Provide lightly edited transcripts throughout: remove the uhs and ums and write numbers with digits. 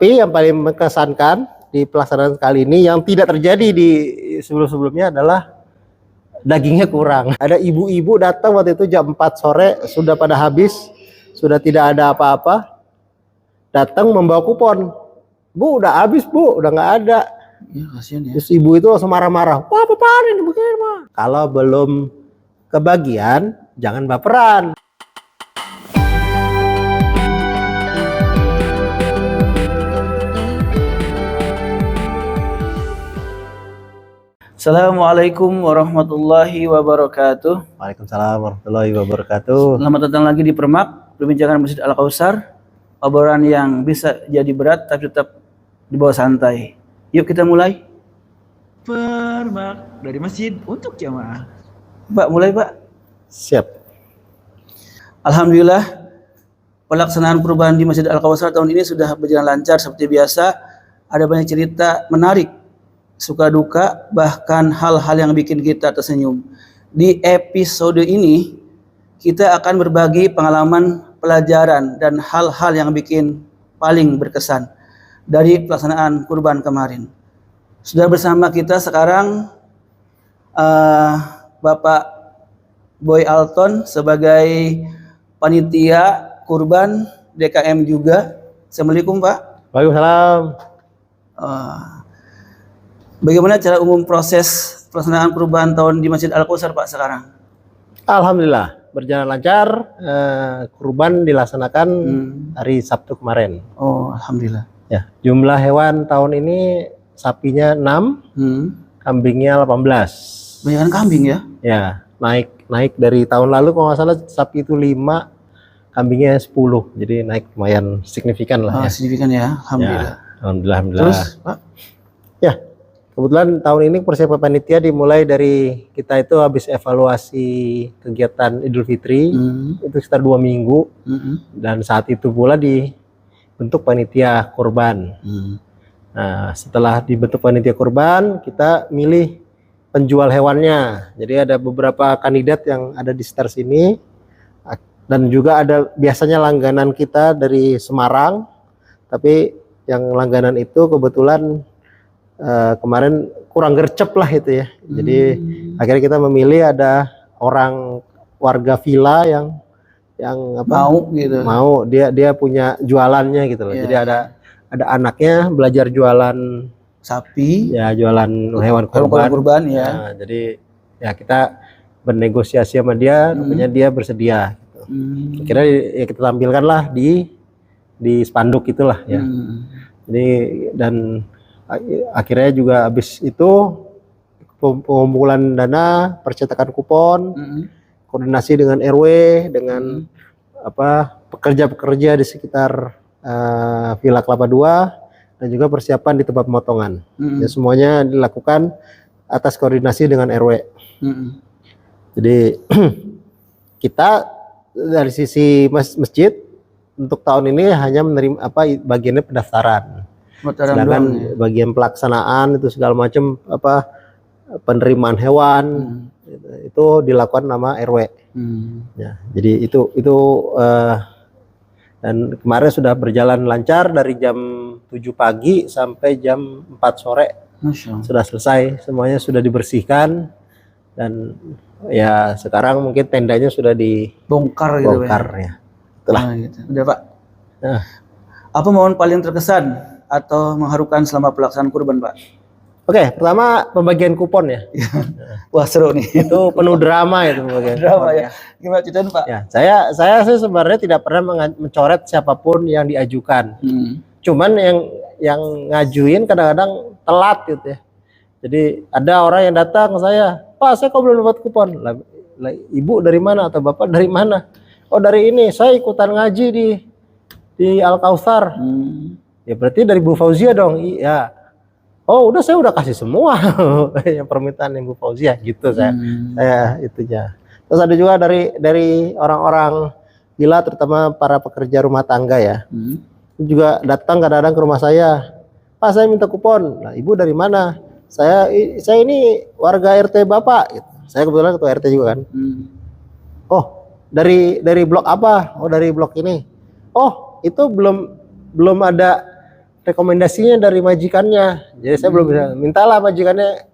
Tapi yang paling mengesankan di pelaksanaan kali ini yang tidak terjadi di sebelum-sebelumnya adalah dagingnya kurang. Ada ibu-ibu datang waktu itu jam 4 sore, sudah pada habis, sudah tidak ada apa-apa. Datang membawa kupon. Bu, udah habis bu, udah nggak ada. Ya, kasihan ya. Terus ibu itu langsung marah-marah. Wah, apaan ini begini mah? Kalau belum kebagian, jangan baperan. Assalamualaikum warahmatullahi wabarakatuh. Waalaikumsalam warahmatullahi wabarakatuh. Selamat datang lagi di Permak, perbincangan Masjid Al-Kausar. Obrolan yang bisa jadi berat tapi tetap dibawa santai. Yuk kita mulai. Permak dari masjid untuk jamaah. Pak, mulai Pak. Siap. Alhamdulillah, pelaksanaan perubahan di Masjid Al-Kausar tahun ini sudah berjalan lancar seperti biasa. Ada banyak cerita menarik, suka duka, bahkan hal-hal yang bikin kita tersenyum. Di episode ini kita akan berbagi pengalaman, pelajaran, dan hal-hal yang bikin paling berkesan dari pelaksanaan kurban kemarin. Sudah bersama kita sekarang Bapak Boy Alton sebagai panitia kurban DKM juga. Assalamualaikum Pak. Waalaikumsalam. Bagaimana cara umum proses pelaksanaan kurban tahun di Masjid Al-Kausar Pak sekarang? Alhamdulillah berjalan lancar. Kurban dilaksanakan hari Sabtu kemarin. Oh, alhamdulillah. Ya, jumlah hewan tahun ini sapinya 6, kambingnya 18. Banyakan kambing ya? Ya, naik dari tahun lalu kalau nggak salah sapi itu 5, kambingnya 10. Jadi naik lumayan signifikan lah ya. Signifikan ya, alhamdulillah. Ya, alhamdulillah. Terus, Pak? Ya, kebetulan tahun ini persiapan panitia dimulai dari kita itu habis evaluasi kegiatan Idul Fitri itu sekitar 2 minggu dan saat itu pula dibentuk panitia kurban. Nah, setelah dibentuk panitia kurban, kita milih penjual hewannya. Jadi ada beberapa kandidat yang ada di sekitar sini dan juga ada biasanya langganan kita dari Semarang, tapi yang langganan itu kebetulan kemarin kurang gercep lah itu ya. Jadi akhirnya kita memilih ada orang warga villa yang apa, mau dia punya jualannya gitu loh. Jadi ada anaknya belajar jualan sapi, ya jualan hewan kurban ya. Nah, jadi ya kita bernegosiasi sama dia, rupanya dia bersedia gitu. Akhirnya ya kita tampilkan lah di spanduk itulah ya. Jadi dan akhirnya juga habis itu pengumpulan dana, percetakan kupon, koordinasi dengan RW, dengan pekerja-pekerja di sekitar Villa Kelapa II, dan juga persiapan di tempat pemotongan. Ya, semuanya dilakukan atas koordinasi dengan RW. Jadi kita dari sisi masjid untuk tahun ini hanya menerima bagiannya pendaftaran. Sedangkan bagian pelaksanaan itu segala macam penerimaan hewan itu dilakukan nama RW. Ya, jadi itu dan kemarin sudah berjalan lancar dari jam 7 pagi sampai jam 4 sore. Sudah selesai, semuanya sudah dibersihkan dan ya sekarang mungkin tendanya sudah dibongkar gitu ya. Itulah. Gitu. Udah Pak. Nah. Apa momen paling terkesan atau mengharukan selama pelaksanaan kurban Pak? Oke, pertama pembagian kupon ya. Wah seru nih. Itu penuh drama itu pembagian drama ya. Gimana ceritain Pak? Ya, saya sih sebenarnya tidak pernah mencoret siapapun yang diajukan. Cuman yang ngajuin kadang-kadang telat gitu ya. Jadi ada orang yang datang ke saya, Pak saya kok belum dapat kupon. Lah, ibu dari mana atau bapak dari mana? Oh dari ini, saya ikutan ngaji di Al-Kausar. Ya berarti dari Bu Fauzia dong. Iya. Oh udah saya udah kasih semua yang permintaan Ibu Fauzia gitu saya itunya. Terus ada juga dari orang-orang villa terutama para pekerja rumah tangga ya. Juga datang kadang-kadang ke rumah saya. Pak saya minta kupon. Nah, Ibu dari mana? Saya ini warga RT Bapak gitu. Saya kebetulan ketua RT juga kan. Oh, dari blok apa? Oh, dari blok ini. Oh, itu belum ada rekomendasinya dari majikannya. Jadi saya belum bisa, mintalah majikannya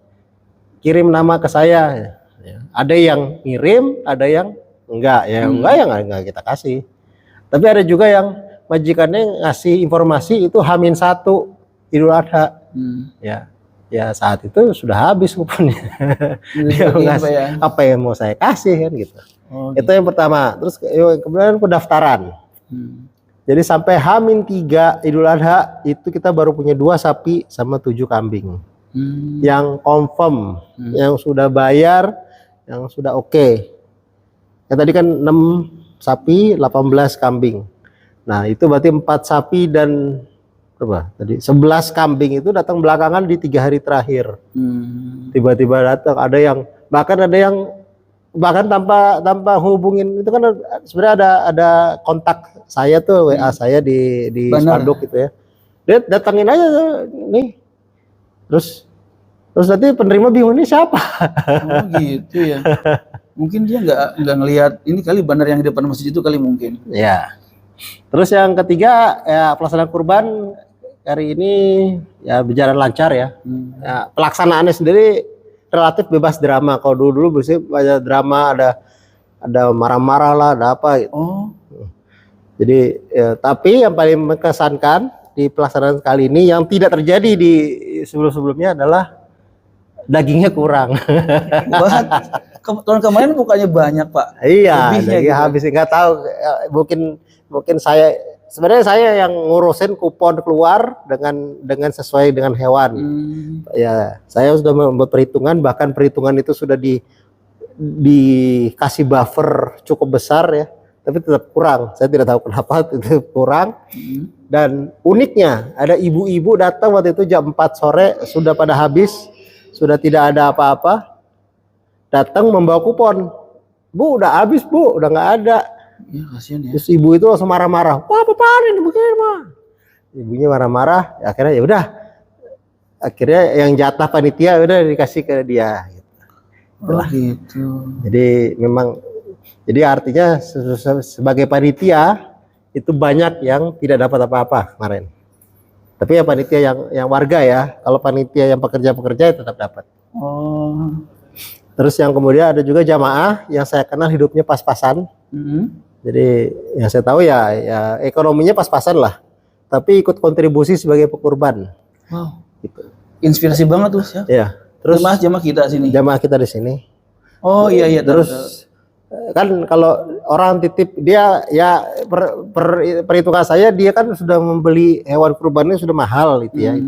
kirim nama ke saya. Ya. Ada yang ngirim, ada yang enggak. Ya enggak ya enggak kita kasih. Tapi ada juga yang majikannya ngasih informasi itu H-1 Idul Adha. Ya. Ya saat itu sudah habis kuponnya. Dia ngasih, apa yang mau saya kasih kan gitu. Itu yang pertama. Terus kemudian pendaftaran. Jadi sampai H-3 Idul Adha itu kita baru punya 2 sapi sama 7 kambing. Yang confirm, yang sudah bayar, yang sudah oke. Ya tadi kan 6 sapi, 18 kambing. Nah, itu berarti 4 sapi dan berapa? Tadi 11 kambing itu datang belakangan di 3 hari terakhir. Tiba-tiba datang, ada yang bahkan tanpa hubungin, itu kan sebenarnya ada kontak saya tuh, WA saya di spanduk gitu ya. Dia datangin aja nih. Terus nanti penerima bingung ini siapa? Oh gitu ya. Mungkin dia nggak ngelihat ini kali banner yang di depan masjid itu kali mungkin. Ya. Terus yang ketiga ya pelaksanaan kurban hari ini ya berjalan lancar ya. Ya pelaksanaannya sendiri relatif bebas drama. Kalau dulu biasanya banyak drama, ada marah-marah lah, ada apa gitu. Jadi ya, tapi yang paling mengesankan di pelaksanaan kali ini yang tidak terjadi di sebelum-sebelumnya adalah dagingnya kurang. Tahun kemarin bukannya banyak Pak? Iya, daging gitu. habis, nggak tahu. Mungkin saya yang ngurusin kupon keluar dengan sesuai dengan hewan. Ya, saya sudah membuat perhitungan, bahkan perhitungan itu sudah dikasih buffer cukup besar ya, tapi tetap kurang. Saya tidak tahu kenapa itu kurang. Dan uniknya ada ibu-ibu datang waktu itu jam 4 sore sudah pada habis, sudah tidak ada apa-apa. Datang membawa kupon. Bu, udah habis Bu, udah nggak ada. Ya, kasihan ya. Terus ibu itu langsung marah-marah. Wah, apaan ini begini mah? Ibunya marah-marah. Ya, akhirnya ya udah. Akhirnya yang jatah panitia udah dikasih ke dia. Gitu. Jadi memang, jadi artinya sebagai panitia itu banyak yang tidak dapat apa-apa kemarin. Tapi ya panitia yang warga ya. Kalau panitia yang pekerja-pekerja ya tetap dapat. Terus yang kemudian ada juga jamaah yang saya kenal hidupnya pas-pasan. Jadi yang saya tahu ya ekonominya pas-pasan lah, tapi ikut kontribusi sebagai pekurban. Wow. Gitu. Inspirasi banget tuh ya. Ya. Terus jamaah kita sini. Jamaah kita di sini. Oh iya. Terus kan kalau orang titip dia ya perhitungan saya dia kan sudah membeli hewan kurbannya sudah mahal gitu ya.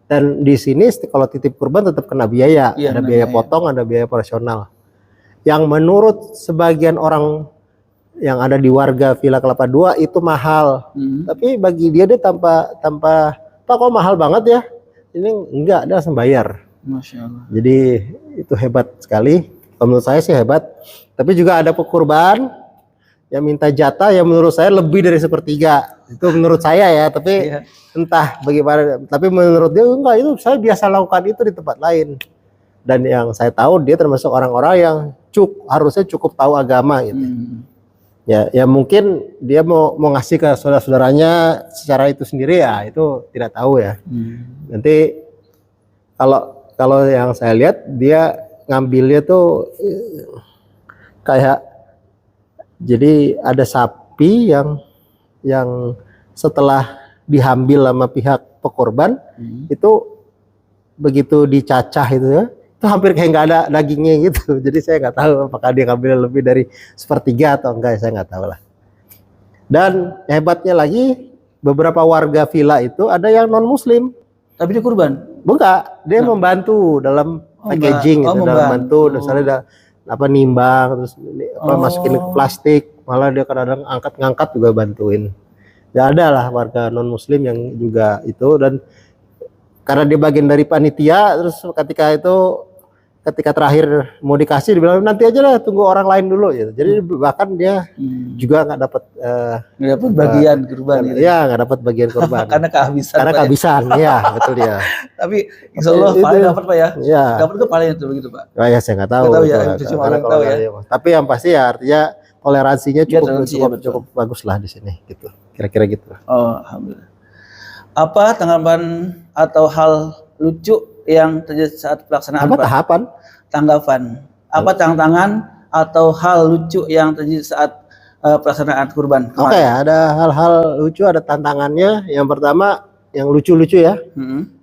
Dan di sini kalau titip kurban tetap kena biaya, ada biaya potong, ada biaya operasional. Yang menurut sebagian orang yang ada di warga Villa Kelapa II itu mahal. Tapi bagi dia tanpa Pak kok mahal banget ya? Ini enggak, dia langsung bayar. Masya Allah. Jadi itu hebat sekali. Menurut saya sih hebat. Tapi juga ada pekurban yang minta jatah yang menurut saya lebih dari 1/3. Itu menurut saya ya, tapi entah bagaimana. Tapi menurut dia enggak, itu saya biasa lakukan itu di tempat lain. Dan yang saya tahu dia termasuk orang-orang yang harusnya cukup tahu agama gitu. Ya mungkin dia mau ngasih ke saudara-saudaranya secara itu sendiri ya, itu tidak tahu ya. Nanti kalau yang saya lihat dia ngambilnya tuh kayak, jadi ada sapi yang setelah diambil sama pihak pekorban itu begitu dicacah itu ya, itu hampir kayak nggak ada dagingnya gitu. Jadi saya nggak tahu apakah dia ngambil lebih dari 1/3 atau enggak, saya nggak tahu lah. Dan hebatnya lagi, beberapa warga villa itu ada yang non muslim. Tapi dia kurban? Bukan, dia membantu dalam packaging gitu, dalam bantu, misalnya nimbang, terus masukin ke plastik, malah dia kadang-kadang ngangkat juga bantuin. Ya ada lah warga non muslim yang juga itu, dan karena dia bagian dari panitia, terus ketika terakhir mau dikasih dibilang nanti aja lah, tunggu orang lain dulu gitu. Jadi bahkan dia juga nggak dapat bagian kurban gitu. Ya nggak dapat bagian kurban. Karena kehabisan. Ya betul dia. Tapi insya Allah paling dapat Pak ya. Ya. Dapat ke paling itu begitu Pak. Oh ya saya nggak tahu. Ya, itu cuma orang tahu ya. Tapi yang pasti ya artinya toleransinya cukup bagus lah di sini gitu. Kira-kira gitu. Oh alhamdulillah. Apa tanggapan atau hal lucu yang terjadi saat pelaksanaan Apa tahapan? tanggapan? Apa tantangan atau hal lucu yang terjadi saat pelaksanaan kurban Oke, kemarin? ada hal-hal lucu, ada tantangannya. Yang pertama, yang lucu-lucu ya.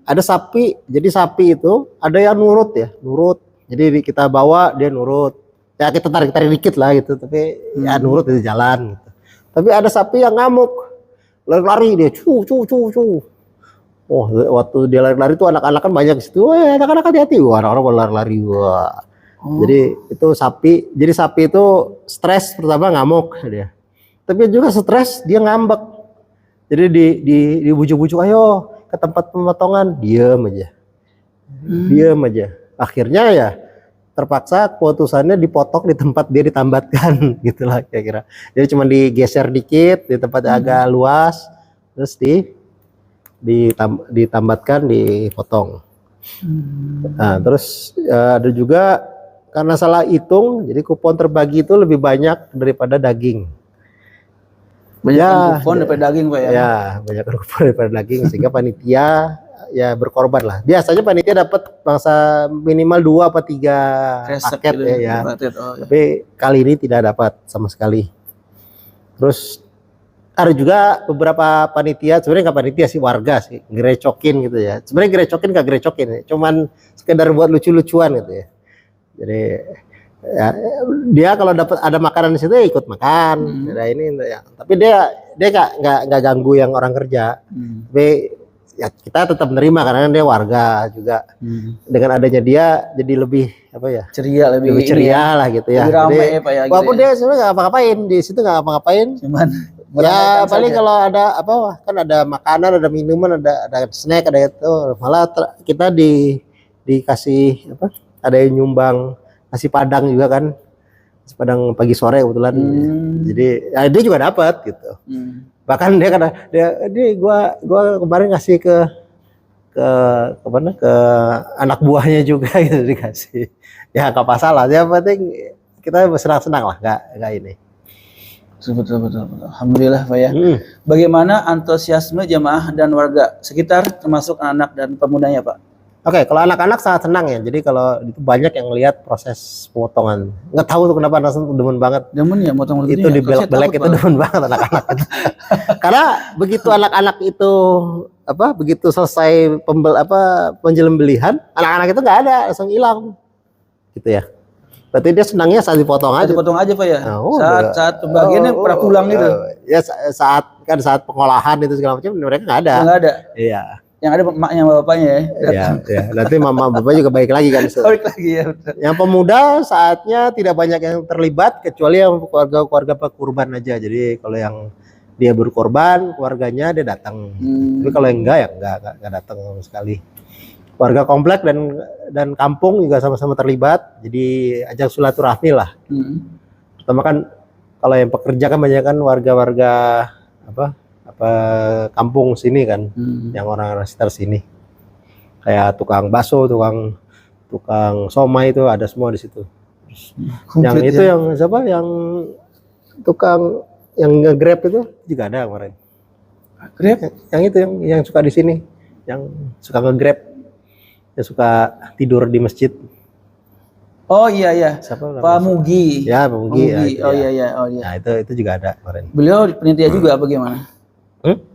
Ada sapi. Jadi sapi itu ada yang nurut ya, nurut. Jadi kita bawa dia nurut. Ya kita tarik-tarik dikit lah gitu, tapi ya nurut itu jalan gitu. Tapi ada sapi yang ngamuk, lari-lari dia, Oh, waktu dia lari-lari tuh anak-anak kan banyak di situ. Anak-anak hati-hati, wah anak-anak mau lari-lari, wah. Jadi itu sapi. Jadi sapi itu stres pertama ngamuk dia. Tapi juga stres dia ngambek. Jadi dibujuk-bujuk, ayo ke tempat pemotongan, diam aja. Diam aja. Akhirnya ya terpaksa keputusannya dipotong di tempat dia ditambatkan gitulah kira-kira. Jadi cuma digeser dikit di tempat agak luas, terus ditambatkan, dipotong. Nah, terus ada juga karena salah hitung, jadi kupon terbagi itu lebih banyak daripada daging. Banyak kupon daripada daging, Pak ya? Ya, banyak kupon daripada daging, sehingga panitia ya berkorban lah. Biasanya panitia dapat bangsa minimal 2 atau 3 Resep paket gitu, ya. paket, oh, ya. Tapi kali ini tidak dapat sama sekali. Terus ada juga beberapa panitia, sebenarnya nggak panitia sih, warga sih, gerecokin gitu ya. Sebenarnya gerecokin nggak gerecokin ya, cuman sekedar buat lucu-lucuan gitu ya. Jadi ya, dia kalau dapat ada makanan di situ ya ikut makan. Ada ini ya. Tapi dia nggak ganggu yang orang kerja. Tapi ya kita tetap menerima karena dia warga juga. Dengan adanya dia jadi lebih apa ya? Ceria, lebih ceria lah gitu ya. Lebih ramai jadi, ya, Pak ya. Walaupun gitu ya. dia sebenarnya nggak apa-ngapain di situ, nggak apa-ngapain. Cuman Ya paling kalau ada apa kan ada makanan, ada minuman, ada snack, ada itu malah kita dikasih apa? Ada yang nyumbang nasi padang juga kan, nasi padang pagi sore kebetulan. Jadi ya, dia juga dapat gitu. Bahkan dia kata gua kemarin ngasih ke mana ke anak buahnya juga gitu dikasih. Ya nggak masalah, yang penting kita senang-senang lah, nggak ini. Betul. Alhamdulillah, Pak ya. Bagaimana antusiasme jamaah dan warga sekitar termasuk anak dan pemudanya, Pak? Oke, kalau anak-anak sangat senang ya. Jadi kalau itu banyak yang lihat proses pemotongan. Nggak tahu tuh kenapa langsung demen banget. Demen ya motong Itu ya? dibelak-belak itu demen banget anak-anak. Karena begitu anak-anak itu begitu selesai penjelembelihan, anak-anak itu nggak ada, langsung hilang. Gitu ya. Berarti dia senangnya saat dipotong aja. Dipotong aja, Pak ya. Oh, saat pembagiannya pada pulang gitu. Ya saat pengolahan itu segala macam mereka nggak ada. Nggak ada. Iya. Yang ada emaknya bapaknya ya. Iya. Nanti mama bapak juga baik lagi kan. Balik lagi ya. Yang pemuda saatnya tidak banyak yang terlibat kecuali yang keluarga kurban aja. Jadi kalau yang dia berkorban, keluarganya dia datang. Tapi kalau yang enggak ya enggak datang sama sekali. Warga komplek dan kampung juga sama-sama terlibat. Jadi ajang silaturahmi lah. Pertama kan kalau yang pekerja kan banyak kan warga-warga kampung sini kan, yang orang-orang sekitar sini. Kayak tukang bakso, tukang somai itu ada semua di situ. Yang itu ya. Yang siapa? Yang tukang yang nge-grab itu juga ada kemarin. Grab? Yang itu yang suka di sini, yang suka nge-grab. Yang suka tidur di masjid. Oh iya. Siapa? Pak Mugi. Ya, Pak Mugi. Oh iya. Nah, itu juga ada kemarin. Beliau penitia juga bagaimana?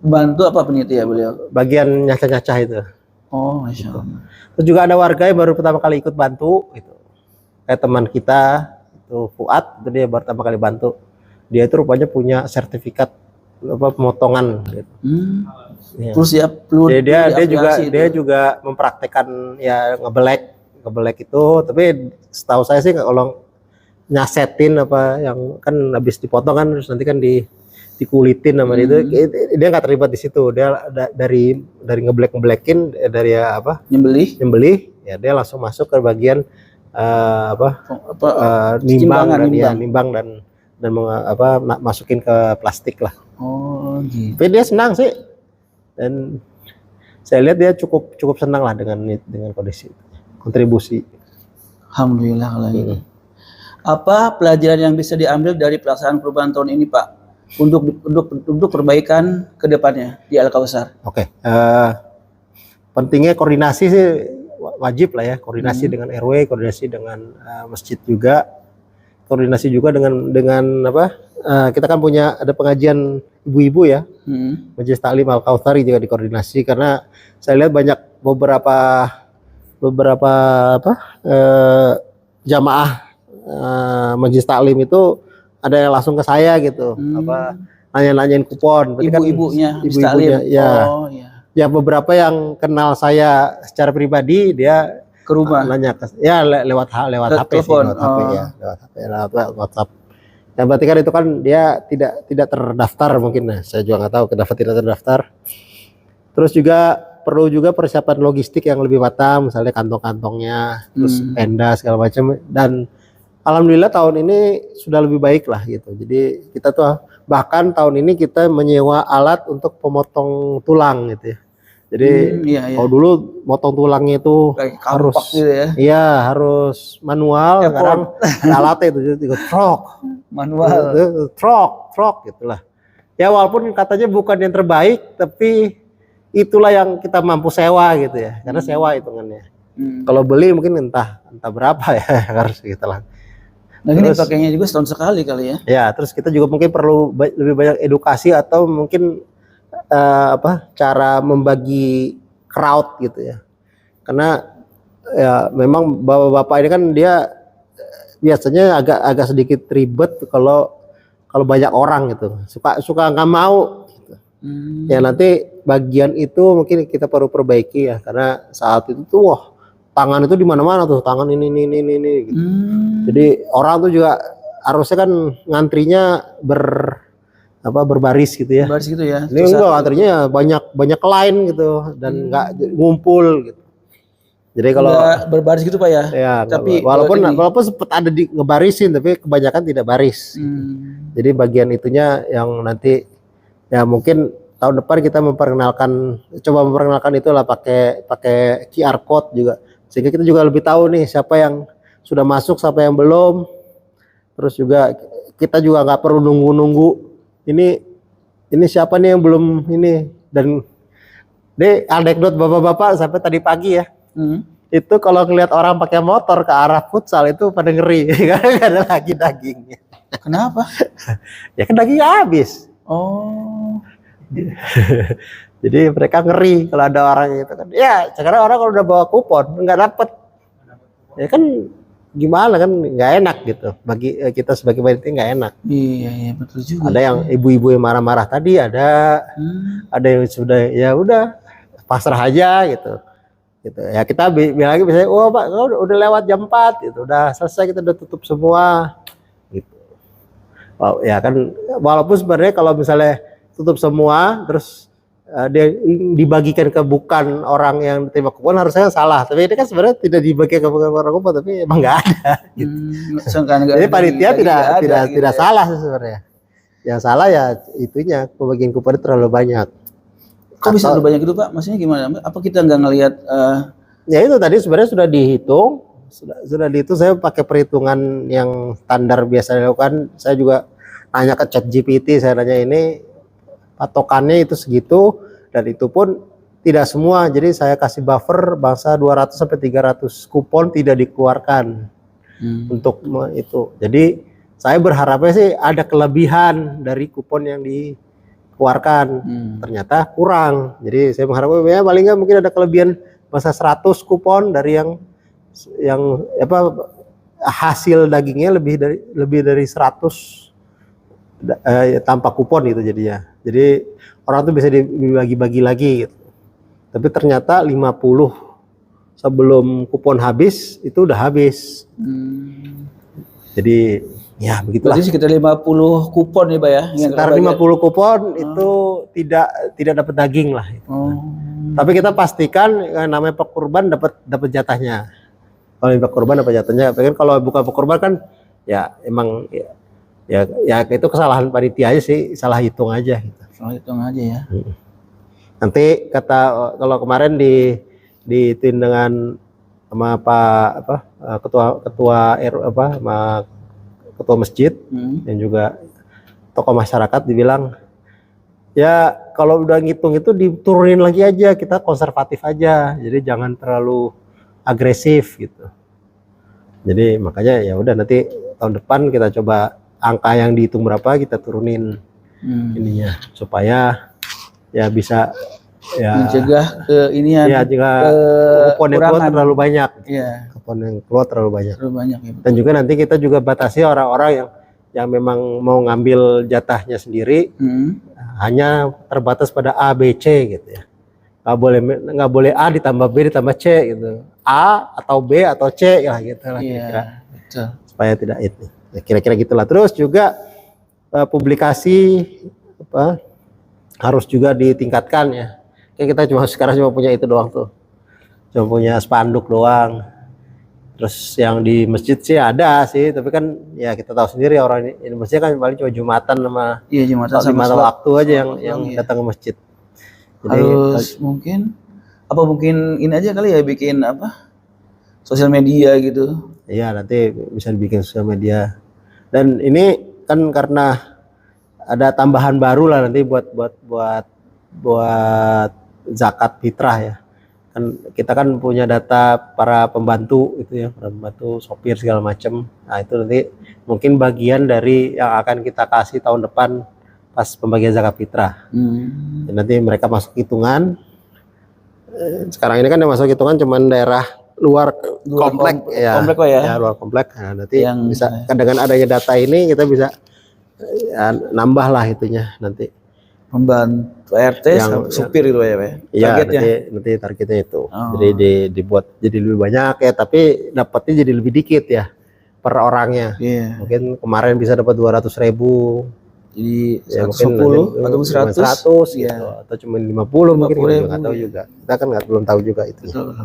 Bantu apa penitia beliau? Bagian nyacah-nyacah itu. Oh, Masya Allah. Terus juga ada warga yang baru pertama kali ikut bantu itu. Kayak teman kita itu Fuad, itu dia baru pertama kali bantu. Dia itu rupanya punya sertifikat pemotongan gitu. Ya. Terus ya dia juga mempraktekkan ya ngebelek itu, tapi setahu saya sih kalau nyasetin apa yang kan habis dipotong kan terus nanti kan dikulitin sama itu, dia nggak terlibat di situ. Dia dari ngeblekin dari nyembelih ya dia langsung masuk ke bagian nimbang dan masukin ke plastik lah. Oh gitu. Tapi dia senang sih, dan saya lihat dia cukup senang lah dengan kondisi kontribusi. Alhamdulillah kalau gitu. Apa pelajaran yang bisa diambil dari pelaksanaan kurban tahun ini, Pak? untuk perbaikan ke depannya di Al-Kausar. Oke. Pentingnya koordinasi sih wajib lah ya, koordinasi dengan RW, koordinasi dengan masjid juga, koordinasi juga dengan apa? Kita kan punya ada pengajian ibu-ibu ya, Majelis Taklim Al-Kautsari juga dikoordinasi karena saya lihat banyak beberapa apa jamaah Majelis Taklim itu ada yang langsung ke saya gitu, apa nanya-nanyain kupon. Ibu-ibunya, ibu-ibunya ya. Oh iya. Ya beberapa yang kenal saya secara pribadi dia Ke rumah. nanya ya lewat HP sih, telepon. lewat HP ya, lewat HP, lewat WhatsApp. Ya berarti kan itu kan dia tidak terdaftar mungkin, nah saya juga nggak tahu kenapa tidak terdaftar. Terus juga perlu juga persiapan logistik yang lebih matang, misalnya kantong-kantongnya, terus tenda segala macam. Dan alhamdulillah tahun ini sudah lebih baik lah gitu. Jadi kita tuh bahkan tahun ini kita menyewa alat untuk pemotong tulang gitu ya. Jadi kalau dulu motong tulangnya itu harus gitu ya. Iya, harus manual. Sekarang ada alatnya itu trok. Manual. Trok gitulah. Ya walaupun katanya bukan yang terbaik, tapi itulah yang kita mampu sewa gitu ya. Karena sewa hitungannya. Kalau beli mungkin entah berapa ya harus gitu lah. Nah ini pakainya juga setahun sekali kali ya. Ya, terus kita juga mungkin perlu lebih banyak edukasi atau mungkin cara membagi crowd gitu ya. Karena ya memang bapak-bapak ini kan dia biasanya agak sedikit ribet kalau banyak orang gitu. Suka nggak mau gitu. Ya nanti bagian itu mungkin kita perlu perbaiki ya, karena saat itu tuh tangan itu di mana-mana tuh, tangan ini gitu. Jadi orang tuh juga harusnya kan ngantrinya berbaris gitu ya. Berbaris gitu ya. Ini enggak, ngantrinya banyak lain gitu dan enggak ngumpul gitu. Jadi kalau berbaris gitu Pak ya. Ya, tapi walaupun sempat ada di ngebarisin tapi kebanyakan tidak baris. Jadi bagian itunya yang nanti ya mungkin tahun depan kita coba memperkenalkan itulah pakai QR code juga. Sehingga kita juga lebih tahu nih siapa yang sudah masuk, siapa yang belum. Terus juga kita juga nggak perlu nunggu ini siapa nih yang belum ini. Dan anekdot bapak-bapak sampai tadi pagi ya. Itu kalau ngelihat orang pakai motor ke arah futsal itu pada ngeri karena nggak ada lagi dagingnya. Kenapa? Ya kan dagingnya habis. Oh. Jadi mereka ngeri kalau ada orang itu kan. Ya sekarang orang kalau udah bawa kupon nggak dapet. Ya kan gimana kan, nggak enak gitu. Bagi kita sebagai panitia nggak enak. Iya betul juga. Ada yang ibu-ibu yang marah-marah tadi, ada yang sudah ya udah pasrah aja gitu. Ya kita bilang lagi misalnya, oh Pak udah lewat jam 4 gitu, udah selesai, kita udah tutup semua gitu. Ya kan walaupun sebenarnya kalau misalnya tutup semua terus dia dibagikan ke bukan orang yang terima kupon harusnya salah, tapi ini kan sebenarnya tidak dibagikan ke bukan orang kupon tapi emang nggak ada gitu. Jadi panitia tidak salah sebenarnya. Yang salah ya itunya, pembagian kupon terlalu banyak. Kok bisa terlalu banyak itu Pak? Maksudnya gimana? Apa kita nggak ngelihat? Ya itu tadi sebenarnya sudah dihitung, saya pakai perhitungan yang standar biasa dilakukan. Saya juga nanya ke ChatGPT, saya nanya ini patokannya itu segitu, dan itu pun tidak semua. Jadi saya kasih buffer bangsa 200 sampai 300 kupon tidak dikeluarkan untuk itu. Jadi saya berharapnya sih ada kelebihan dari kupon yang dikeluarkan. Ternyata kurang. Jadi saya mengharapkan ya paling nggak mungkin ada kelebihan masa 100 kupon dari yang hasil dagingnya lebih dari 100 tanpa kupon gitu jadinya. Jadi orang tuh bisa dibagi-bagi lagi gitu. Tapi ternyata 50 sebelum kupon habis itu udah habis. Jadi ya begitulah. Berarti sekitar 50 kupon nih Pak ya? Sekitar 50 kupon itu tidak dapat daging lah. Tapi kita pastikan namanya pekurban dapat jatahnya. Kalau Pak Kurban dapat jatahnya. Kalau bukan Pak Kurban kan ya emang ya itu kesalahan panitia aja sih, salah hitung aja gitu. Salah hitung aja ya. Nanti kalau kemarin dituin dengan sama ketua ketua masjid dan juga tokoh masyarakat dibilang, ya kalau udah ngitung itu diturunin lagi aja, kita konservatif aja, jadi jangan terlalu agresif gitu. Jadi makanya ya udah nanti tahun depan kita coba angka yang dihitung berapa kita turunin ininya supaya ya bisa ya mencegah ke inian, ya jika kupon yang keluar terlalu banyak, ya, kupon yang keluar terlalu banyak. terlalu banyak ya. Dan juga nanti kita juga batasi orang-orang yang memang mau ngambil jatahnya sendiri, hanya terbatas pada A, B, C gitu ya. Nggak boleh A ditambah B ditambah C gitu. A atau B atau C lah gitu lah kira-kira. Betul. Supaya tidak itu. Ya, kira-kira gitulah. Terus juga publikasi harus juga ditingkatkan ya. Kayak kita sekarang cuma punya itu doang tuh. Cuma punya spanduk doang. Terus yang di masjid sih ada sih, tapi kan ya kita tahu sendiri orang ini masjid kan paling cuma Jumatan sama Jumatan sama lima waktu aja yang iya. datang ke masjid. Jadi harus mungkin ini aja kali ya, bikin sosial media gitu. Iya, nanti bisa dibikin sosial media. Dan ini kan karena ada tambahan baru lah nanti buat zakat fitrah ya. Kan kita kan punya data para pembantu itu ya, para pembantu sopir segala macam. Nah, itu nanti mungkin bagian dari yang akan kita kasih tahun depan pas pembagian zakat fitrah. Nanti mereka masuk hitungan. Sekarang ini kan yang masuk hitungan cuman daerah luar komplek ya. Komplek lah ya. Ya, luar komplek. Nah, nanti Yang bisa dengan adanya data ini kita bisa nambah lah itunya nanti. Pembantu RT sama supir itu ya, Pak. Iya, Targetnya. nanti targetnya itu. Jadi dibuat jadi lebih banyak ya, tapi dapatnya jadi lebih dikit ya per orangnya. Iya. Mungkin kemarin bisa dapat 200.000. Jadi Ya, 110 atau 100 gitu, ya. atau cuma 50 mungkin, kita nggak tahu ya. juga. Kita kan belum tahu juga itu. Betul.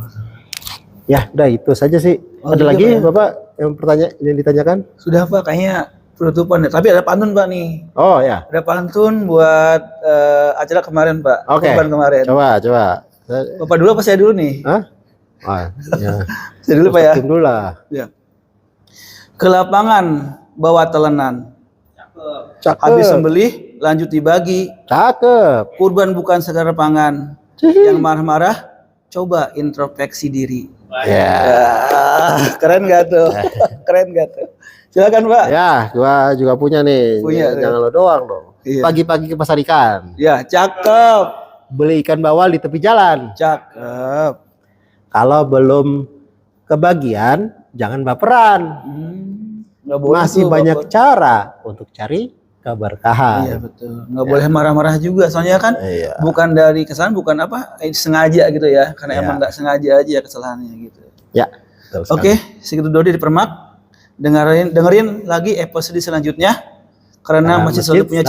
Ya, udah itu saja sih. Ada lagi Pak, Bapak yang yang ditanyakan? Sudah Pak, kayaknya penutupan ya. Tapi ada pantun Pak nih. Oh ya. Ada pantun buat acara kemarin Pak. Oke. Kemarin. Coba. Bapak dulu apa saya dulu nih? Hah? Ah, ya. Saya dulu Pak ya. Dulu lah. Ya. Ke lapangan bawa telenan. Cakep. Habis sembelih lanjut dibagi. Cakep. Kurban bukan sekedar pangan. Yang marah-marah coba introspeksi diri. Ya. Keren gak tuh? Keren gak tuh? Silakan Pak. Ya, gua juga punya nih. Punya, Jangan lo doang dong. Iya. Pagi-pagi ke pasar ikan. Ya, cakep. Beli ikan bawal di tepi jalan. Cakep. Kalau belum kebagian, jangan baperan. Nggak boleh Masih tuh, banyak Bapak. cara untuk cari keberkahan. Iya betul. Nggak boleh marah-marah juga. Soalnya kan Iya. bukan dari kesalahan, bukan sengaja gitu ya. Karena Iya. emang nggak sengaja aja kesalahannya gitu. Ya. betul sekali. Oke, segitu dulu di Permak. Dengerin lagi episode selanjutnya. Karena masih selalu punya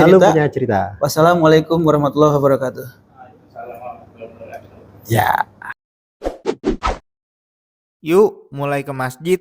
cerita. Wassalamualaikum warahmatullahi wabarakatuh. Ya. Yuk mulai ke masjid.